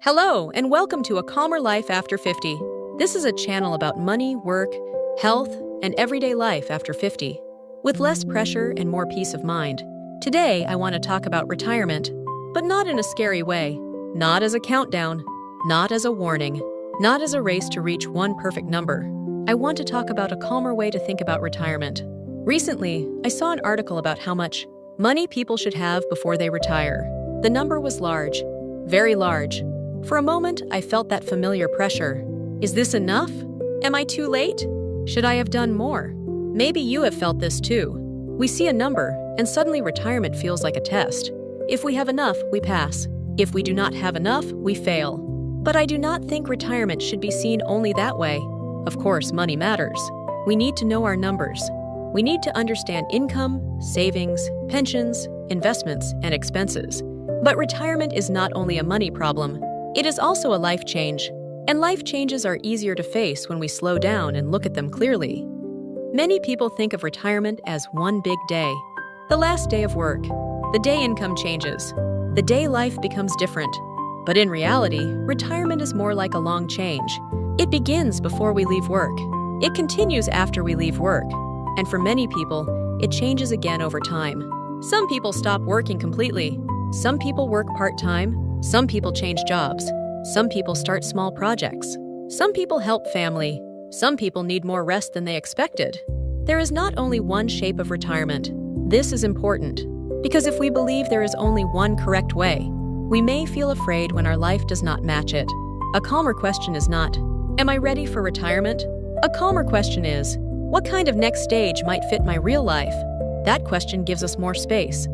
Hello, and welcome to A Calmer Life After 50. This is a channel about money, work, health, and everyday life after 50, with less pressure and more peace of mind. Today, I want to talk about retirement, but not in a scary way, not as a countdown, not as a warning, not as a race to reach one perfect number. I want to talk about a calmer way to think about retirement. Recently, I saw an article about how much money people should have before they retire. The number was large, very large. For a moment, I felt that familiar pressure. Is this enough? Am I too late? Should I have done more? Maybe you have felt this too. We see a number, and suddenly retirement feels like a test. If we have enough, we pass. If we do not have enough, we fail. But I do not think retirement should be seen only that way. Of course, money matters. We need to know our numbers. We need to understand income, savings, pensions, investments, and expenses. But retirement is not only a money problem. It is also a life change, and life changes are easier to face when we slow down and look at them clearly. Many people think of retirement as one big day, the last day of work, the day income changes, the day life becomes different. But in reality, retirement is more like a long change. It begins before we leave work. It continues after we leave work. And for many people, it changes again over time. Some people stop working completely. Some people work part-time. Some people change jobs. Some people start small projects. Some people help family. Some people need more rest than they expected. There is not only one shape of retirement. This is important, because if we believe there is only one correct way, we may feel afraid when our life does not match it. A calmer question is not, am I ready for retirement? A calmer question is, what kind of next stage might fit my real life? That question gives us more space.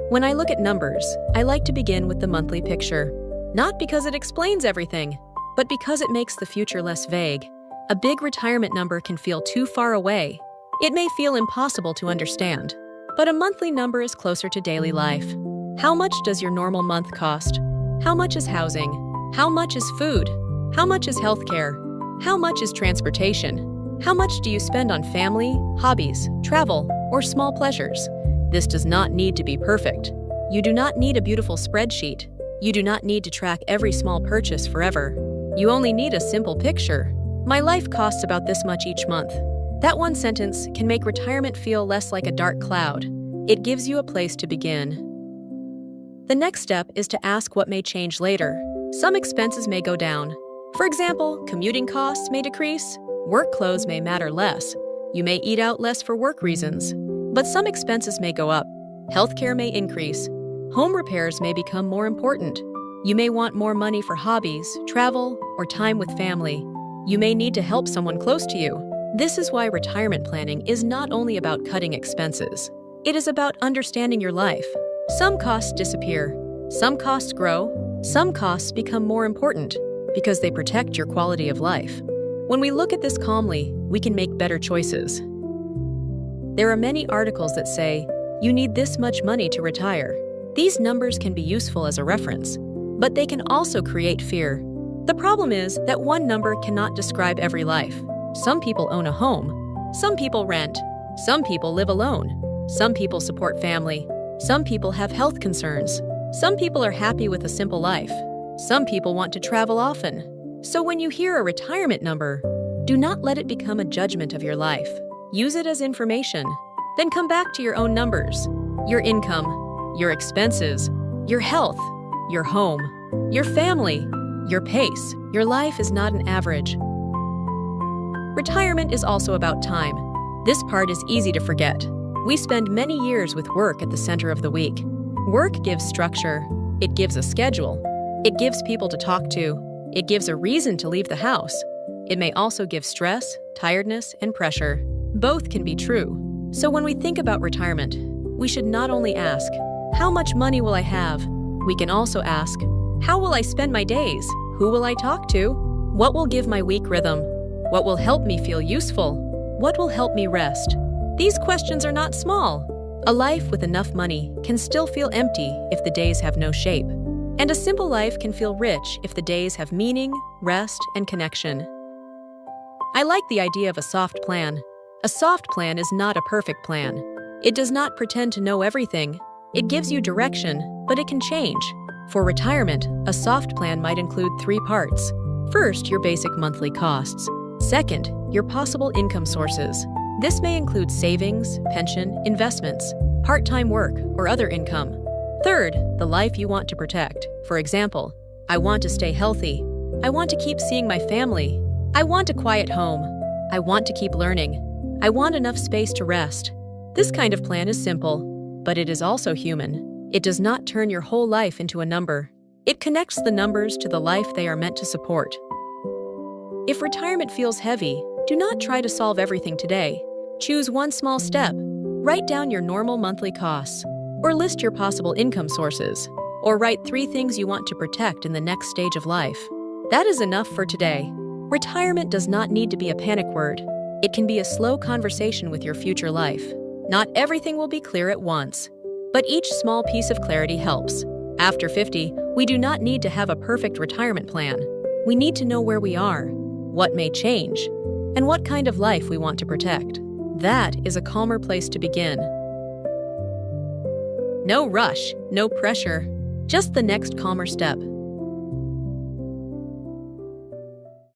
When I look at numbers, I like to begin with the monthly picture. Not because it explains everything, but because it makes the future less vague. A big retirement number can feel too far away. It may feel impossible to understand. But a monthly number is closer to daily life. How much does your normal month cost? How much is housing? How much is food? How much is healthcare? How much is transportation? How much do you spend on family, hobbies, travel, or small pleasures? This does not need to be perfect. You do not need a beautiful spreadsheet. You do not need to track every small purchase forever. You only need a simple picture. My life costs about this much each month. That one sentence can make retirement feel less like a dark cloud. It gives you a place to begin. The next step is to ask what may change later. Some expenses may go down. For example, commuting costs may decrease. Work clothes may matter less. You may eat out less for work reasons. But some expenses may go up. Healthcare may increase. Home repairs may become more important. You may want more money for hobbies, travel, or time with family. You may need to help someone close to you. This is why retirement planning is not only about cutting expenses. It is about understanding your life. Some costs disappear. Some costs grow. Some costs become more important because they protect your quality of life. When we look at this calmly, we can make better choices. There are many articles that say, you need this much money to retire. These numbers can be useful as a reference, but they can also create fear. The problem is that one number cannot describe every life. Some people own a home. Some people rent. Some people live alone. Some people support family. Some people have health concerns. Some people are happy with a simple life. Some people want to travel often. So when you hear a retirement number, do not let it become a judgment of your life. Use it as information. Then come back to your own numbers, your income, your expenses, your health, your home, your family, your pace. Your life is not an average. Retirement is also about time. This part is easy to forget. We spend many years with work at the center of the week. Work gives structure. It gives a schedule. It gives people to talk to. It gives a reason to leave the house. It may also give stress, tiredness, and pressure. Both can be true. So when we think about retirement, we should not only ask, how much money will I have? We can also ask, how will I spend my days? Who will I talk to? What will give my week rhythm? What will help me feel useful? What will help me rest? These questions are not small. A life with enough money can still feel empty if the days have no shape. And a simple life can feel rich if the days have meaning, rest, and connection. I like the idea of a soft plan. A soft plan is not a perfect plan. It does not pretend to know everything. It gives you direction, but it can change. For retirement, a soft plan might include 3 parts. First, your basic monthly costs. Second, your possible income sources. This may include savings, pension, investments, part-time work, or other income. Third, the life you want to protect. For example, I want to stay healthy. I want to keep seeing my family. I want a quiet home. I want to keep learning. I want enough space to rest. This kind of plan is simple, but it is also human. It does not turn your whole life into a number. It connects the numbers to the life they are meant to support. If retirement feels heavy, do not try to solve everything today. Choose one small step. Write down your normal monthly costs, or list your possible income sources, or write 3 things you want to protect in the next stage of life. That is enough for today. Retirement does not need to be a panic word. It can be a slow conversation with your future life. Not everything will be clear at once, but each small piece of clarity helps. After 50, we do not need to have a perfect retirement plan. We need to know where we are, what may change, and what kind of life we want to protect. That is a calmer place to begin. No rush, no pressure, just the next calmer step.